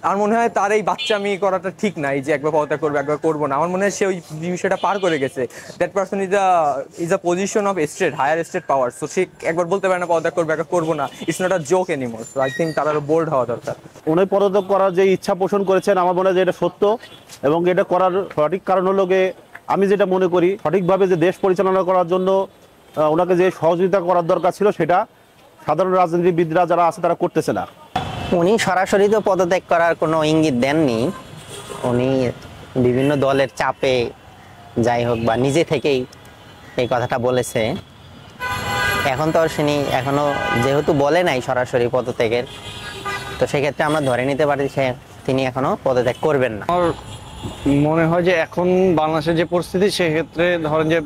আমার মনে হয় তার এই বাচ্চামি করাটা ঠিক নাই যে একবার পদত্যাগ করবো একবার করবো না। আমার মনে হয় সে ওই বিষয়টা পার করে গেছে। That person is a position of state, higher state power. So সে একবার বলতে পারে না পদত্যাগ করবো একবার করবো না। It's not a joke anymore. So I think তার আরো বোল্ড হওয়া দরকার। উনি পদত্যাগ করার যে ইচ্ছা পোষণ করেছেন আমার মনে হয় যে এটা সত্য, এবং এটা করার সঠিক কারণ হলো গিয়ে আমি যেটা মনে করি সঠিকভাবে যে দেশ পরিচালনা করার জন্য ওনাকে যে সহযোগিতা করার দরকার ছিল সেটা সাধারণ রাজনীতিবিদরা যারা আছে তারা করতেছে না। উনি সরাসরি তো পদত্যাগ করার কোনো ইঙ্গিত দেননি, উনি বিভিন্ন দলের চাপে যাই হোক বা নিজে থেকেই এই কথাটা বলেছে। এখন তো তিনি এখনো যেহেতু বলে নাই সরাসরি পদত্যাগের, তো সেক্ষেত্রে আমরা ধরে নিতে পারি তিনি এখনো পদত্যাগ করবেন না। আমার মনে হয় যে এখন বাংলাদেশের যে পরিস্থিতি সেক্ষেত্রে ধরেন যে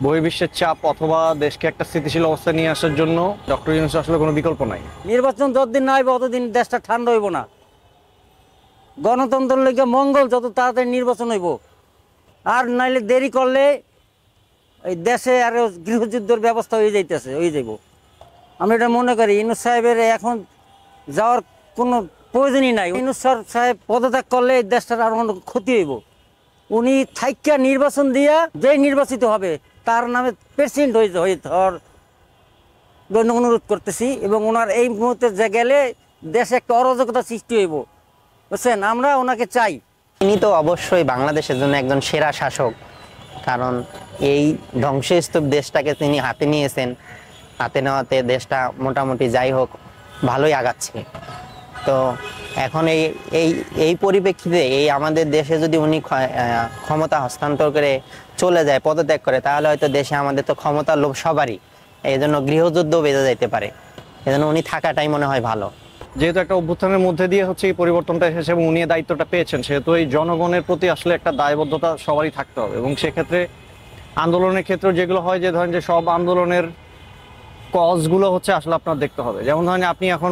বহির্বিশ্বের চাপ অথবা দেশকে একটা স্থিতিশীল অবস্থা নিয়ে আসার জন্য ডক্টর ইউনূস আসলে কোনো বিকল্প নাই। নির্বাচন যতদিন না হইব ততদিন দেশটা ঠান্ডা হইব না। গণতন্ত্রের লেগে মঙ্গল, যত তাড়াতাড়ি নির্বাচন হইব। আর নাইলে দেরি করলে এই দেশে আরো গৃহযুদ্ধের ব্যবস্থা হয়ে যাইতেছে, হয়ে যাইব। আমি এটা মনে করি ইউনূস সাহেবের এখন যাওয়ার কোনো প্রয়োজনই নাই। ইউনূস সাহেব পদত্যাগ করলে এই দেশটার আরো অনেক ক্ষতি হইব। উনি থাইকা নির্বাচন দিয়া যে নির্বাচিত হবে তার নামে প্রেসিডেন্ট হওয়ার জন্য অনুরোধ করতেছি। এবং ওনার এই মুহূর্তে যে গেলে দেশে একটা অরাজকতা সৃষ্টি হইব, বুঝছেন? আমরা ওনাকে চাই। তিনি তো অবশ্যই বাংলাদেশের জন্য একজন সেরা শাসক, কারণ এই ধ্বংসস্তূপ দেশটাকে তিনি হাতে নিয়েছেন। হাতে নেওয়াতে দেশটা মোটামুটি যাই হোক ভালোই আগাচ্ছে। তো এখন এই পরিপ্রেক্ষিতে এই আমাদের দেশে যদি উনি ক্ষমতা হস্তান্তর করে চলে যায়, পদত্যাগ করে, তাহলে হয়তো দেশে আমাদের তো ক্ষমতার লোভ সবারই, এই জন্য গৃহযুদ্ধ বেঁধে যাইতে পারে। এই জন্য উনি থাকাটাই মনে হয় ভালো। যেহেতু একটা অভ্যুত্থানের মধ্যে দিয়ে হচ্ছে এই পরিবর্তনটা এসেছে এবং উনি দায়িত্বটা পেয়েছেন, সেহেতু এই জনগণের প্রতি আসলে একটা দায়বদ্ধতা সবারই থাকতে হবে। এবং সেক্ষেত্রে আন্দোলনের ক্ষেত্রে যেগুলো হয় যে ধরেন যে সব আন্দোলনের কজগুলো হচ্ছে আসলে আপনার দেখতে হবে। যেমন ধরেন আপনি এখন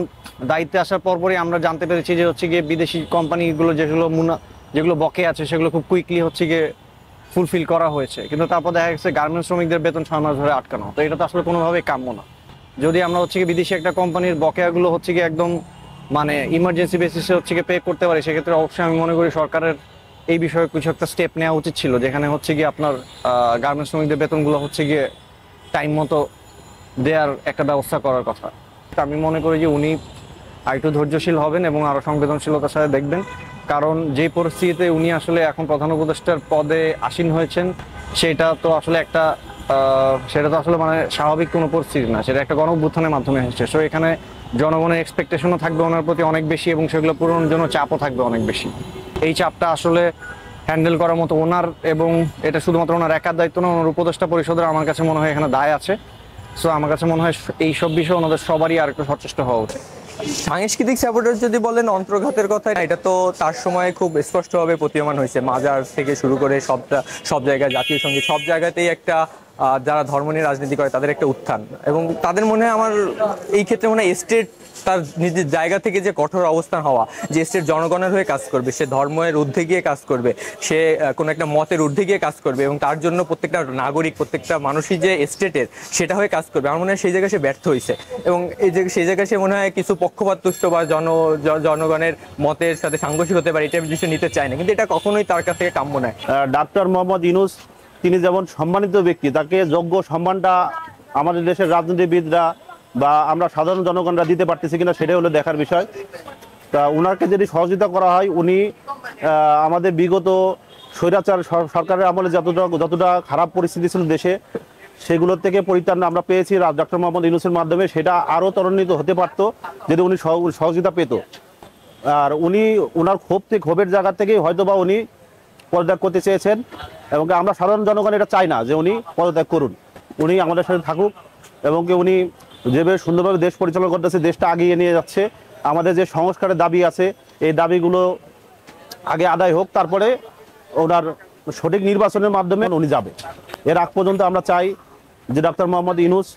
দায়িত্বে আসার পরপরই আমরা জানতে পেরেছি যে হচ্ছে গিয়ে বিদেশি কোম্পানিগুলো যেগুলো বকে আছে সেগুলো খুব কুইকলি হচ্ছে গিয়ে ফুলফিল করা হয়েছে, কিন্তু তারপর দেখা গেছে গার্মেন্টস শ্রমিকদের বেতন 6 মাস ধরে আটকানো। তো এটা তো আসলে কোনোভাবেই কাম্য না। যদি আমরা হচ্ছে গিয়ে বিদেশি একটা কোম্পানির বকেয়াগুলো হচ্ছে গিয়ে একদম মানে ইমার্জেন্সি বেসিসে হচ্ছে গিয়ে পে করতে পারি, সেক্ষেত্রে অবশ্যই আমি মনে করি সরকারের এই বিষয়ে কিছু একটা স্টেপ নেওয়া উচিত ছিল, যেখানে হচ্ছে গিয়ে আপনার গার্মেন্টস শ্রমিকদের বেতনগুলো হচ্ছে গিয়ে টাইম মতো দেওয়ার একটা ব্যবস্থা করার কথা। আমি মনে করি যে উনি আরেকটু ধৈর্যশীল হবেন এবং আরও সংবেদনশীলতার সাথে দেখবেন, কারণ যে পরিস্থিতিতে উনি আসলে এখন প্রধান উপদেষ্টার পদে আসীন হয়েছেন সেটা তো আসলে মানে স্বাভাবিক কোনো পরিস্থিতি না, সেটা একটা গণ-অভ্যুত্থানের মাধ্যমে এসেছে। সো এখানে জনগণের এক্সপেকটেশনও থাকবে ওনার প্রতি অনেক বেশি এবং সেগুলো পূরণের জন্য চাপও থাকবে অনেক বেশি। এই চাপটা আসলে হ্যান্ডেল করার মতো ওনার, এবং এটা শুধুমাত্র ওনার একার দায়িত্ব না, ওনার উপদেষ্টা পরিষদের আমার কাছে মনে হয় এখানে দায় আছে। সো আমার কাছে মনে হয় এইসব বিষয়ে ওনাদের সবারই আর একটু সচেষ্ট হওয়া উচিত। সাংস্কৃতিক সাপোর্টার যদি বলেন অন্তর্ঘাতের কথা, এটা তো তার সময় খুব স্পষ্টভাবে প্রতীয়মান হয়েছে। মাজার থেকে শুরু করে সব জায়গায়, জাতীয় সঙ্গীত, সব জায়গাতেই একটা যারা ধর্ম নিয়ে রাজনীতি করে তাদের একটা উত্থান। এবং তাদের মনে হয় আমার এই ক্ষেত্রে মনে হয় স্টেট তার নিজের জায়গা থেকে যে কঠোর অবস্থান হওয়া, যে স্টেট জনগণের হয়ে কাজ করবে, সে ধর্মের ঊর্ধ্বে গিয়ে কাজ করবে, সে কোনো একটা মতের ঊর্ধ্বে গিয়ে কাজ করবে এবং তার জন্য প্রত্যেকটা নাগরিক, প্রত্যেকটা মানুষই যে স্টেটের সেটা হয়ে কাজ করবে। আমার মনে হয় সেই জায়গায় সে ব্যর্থ হয়েছে এবং সেই জায়গায় সে মনে হয় কিছু পক্ষপাততুষ্ট বা জনগণের মতের সাথে সাংঘর্ষিক হতে পারে, এটা বিষয় নিতে চায় না, কিন্তু এটা কখনোই তার কাছ থেকে কাম্য নয়। ডক্টর মোহাম্মদ ইউনূস তিনি যেমন সম্মানিত ব্যক্তি, তাকে যোগ্য সম্মানটা আমাদের দেশের রাজনীতিবিদরা বা আমরা সাধারণ জনগণরা দিতে পারতেছি কিনা সেটাই হলো দেখার বিষয়। তা ওনাকে যদি সহযোগিতা করা হয়, উনি আমাদের বিগত স্বৈরাচার সরকারের আমলে যতটা খারাপ পরিস্থিতি ছিল দেশে, সেগুলোর থেকে পরিত্রাণ আমরা পেয়েছি ডক্টর মোহাম্মদ ইউনূসের মাধ্যমে। সেটা আরও ত্বরান্বিত হতে পারত যদি উনি সহযোগিতা পেত। আর উনি ওনার ক্ষোভের জায়গা থেকেই হয়তো বা উনি পদত্যাগ করতে চেয়েছেন, এবং আমরা সাধারণ জনগণ এটা চাই না যে উনি পদত্যাগ করুন। উনি আমাদের সাথে থাকুক এবং উনি যেভাবে সুন্দরভাবে দেশ পরিচালনা করতেছে, দেশটা আগিয়ে নিয়ে যাচ্ছে। আমাদের যে সংস্কারের দাবি আছে, এই দাবিগুলো আগে আদায় হোক, তারপরে ওনার সঠিক নির্বাচনের মাধ্যমে উনি যাবে। এর আগ পর্যন্ত আমরা চাই যে ডক্টর মোহাম্মদ ইউনূস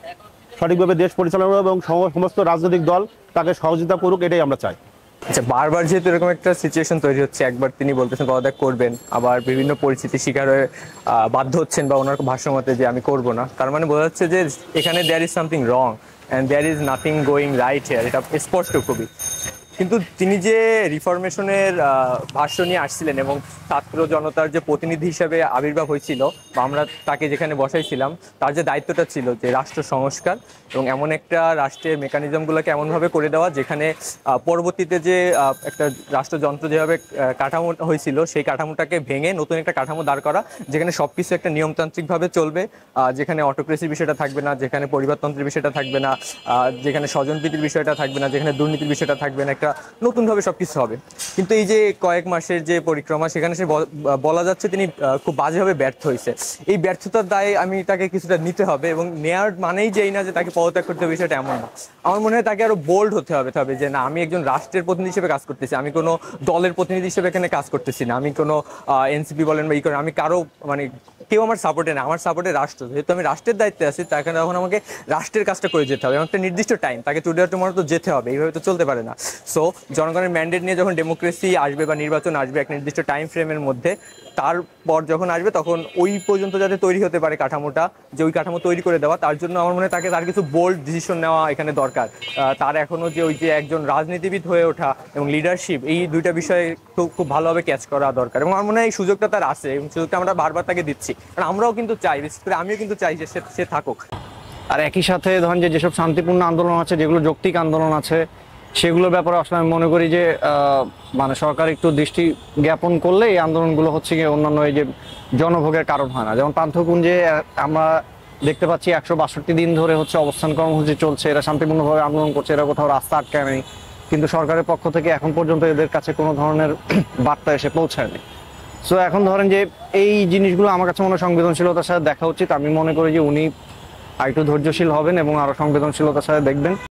সঠিকভাবে দেশ পরিচালনা এবং সমস্ত রাজনৈতিক দল তাকে সহযোগিতা করুক, এটাই আমরা চাই। আচ্ছা, বারবার যেহেতু এরকম একটা সিচুয়েশন তৈরি হচ্ছে, একবার তিনি বলতেছেন পদত্যাগ করবেন, আবার বিভিন্ন পরিস্থিতির শিকার হয়ে বাধ্য হচ্ছেন বা ওনার ভাষ্যমতে যে আমি করব না, তার মানে বোঝা যাচ্ছে যে এখানে there is something wrong and there is nothing going right here. এটা স্পষ্ট খুবই। কিন্তু তিনি যে রিফরমেশনের ভাষ্য নিয়ে আসছিলেন এবং ছাত্র জনতার যে প্রতিনিধি হিসেবে আবির্ভাব হয়েছিল বা আমরা তাকে যেখানে বসাইছিলাম, তার যে দায়িত্বটা ছিল যে রাষ্ট্র সংস্কার এবং এমন একটা রাষ্ট্রের মেকানিজমগুলোকে এমনভাবে করে দেওয়া যেখানে পরবর্তীতে যে একটা রাষ্ট্রযন্ত্র যেভাবে কাঠামো হয়েছিল সেই কাঠামোটাকে ভেঙে নতুন একটা কাঠামো দাঁড় করা, যেখানে সবকিছু একটা নিয়মতান্ত্রিকভাবে চলবে, যেখানে অটোক্রেসির বিষয়টা থাকবে না, যেখানে পরিবারতন্ত্রের বিষয়টা থাকবে না, যেখানে স্বজনপ্রীতির বিষয়টা থাকবে না, যেখানে দুর্নীতির বিষয়টা থাকবে না, একটা নতুনভাবে সবকিছু হবে। কিন্তু এই যে কয়েক মাসের যে পরিক্রমা, সেখানে সে বলা যাচ্ছে তিনি খুব বাজেভাবে ব্যর্থ হয়েছে। এই ব্যর্থতার দায়ে আমি তাকে কিছুটা নিতে হবে, এবং নেয়ার মানেই যেই না যে তাকে পদত্যাগ করতে হবে বিষয়টা এমন না। আমার মনে হয় তাকে আরো বোল্ড হতে হবে যে না, আমি একজন রাষ্ট্রের প্রতিনিধি হিসেবে কাজ করতেছি, আমি কোনো দলের প্রতিনিধি হিসেবে এখানে কাজ করতেছি না, আমি কোনো এনসিপি বলেন বা আমি কারো মানে কেউ আমার সাপোর্টে না, আমার সাপোর্টে রাষ্ট্র। যেহেতু আমি রাষ্ট্রের দায়িত্বে আছি, তাকে তখন আমাকে রাষ্ট্রের কাজটা করে যেতে হবে এবং একটা নির্দিষ্ট টাইম তাকে টুডে টুমরো তো যেতে হবে, এইভাবে তো চলতে পারে না। সো জনগণের ম্যান্ডেট নিয়ে যখন ডেমোক্রেসি আসবে বা নির্বাচন আসবে এক নির্দিষ্ট টাইম ফ্রেমের মধ্যে, তারপর যখন আসবে তখন ওই পর্যন্ত যাতে তৈরি হতে পারে কাঠামোটা, যে ওই কাঠামো তৈরি করে দেওয়া, তার জন্য আমার মনে হয় তাকে তার কিছু বোল্ড ডিসিশন নেওয়া এখানে দরকার। তার এখনো যে ওই যে একজন রাজনীতিবিদ হয়ে ওঠা এবং লিডারশিপ, এই দুইটা বিষয়ে খুব ভালোভাবে ক্যাচ করা দরকার, এবং আমার মনে হয় এই সুযোগটা তার আছে এবং সুযোগটা আমরা বারবার তাকে দিচ্ছি, কারণ আমরাও কিন্তু চাই, বিশেষ করে আমিও কিন্তু চাই যে সে থাকুক। আর একই সাথে ধরেন যে যেসব শান্তিপূর্ণ আন্দোলন আছে, যেগুলো যৌক্তিক আন্দোলন আছে, সেগুলোর ব্যাপারে আসলে আমি মনে করি যে মানে সরকার একটু দৃষ্টি জ্ঞাপন করলে এই আন্দোলনগুলো হচ্ছে গিয়ে অন্যান্য এই যে জনভোগের কারণ হয় না। যেমন পান্থকুঞ্জে আমরা দেখতে পাচ্ছি 162 দিন ধরে হচ্ছে অবস্থান কর্মসূচি চলছে, এরা শান্তিপূর্ণভাবে আন্দোলন করছে, এরা কোথাও রাস্তা আটকায় নেই, কিন্তু সরকারের পক্ষ থেকে এখন পর্যন্ত এদের কাছে কোনো ধরনের বার্তা এসে পৌঁছায়নি। সো এখন ধরেন যে এই জিনিসগুলো আমার কাছে মনে হয় সংবেদনশীলতার সাথে দেখা উচিত। আমি মনে করি যে উনি আরেকটু ধৈর্যশীল হবেন এবং আরো সংবেদনশীলতার সাথে দেখবেন।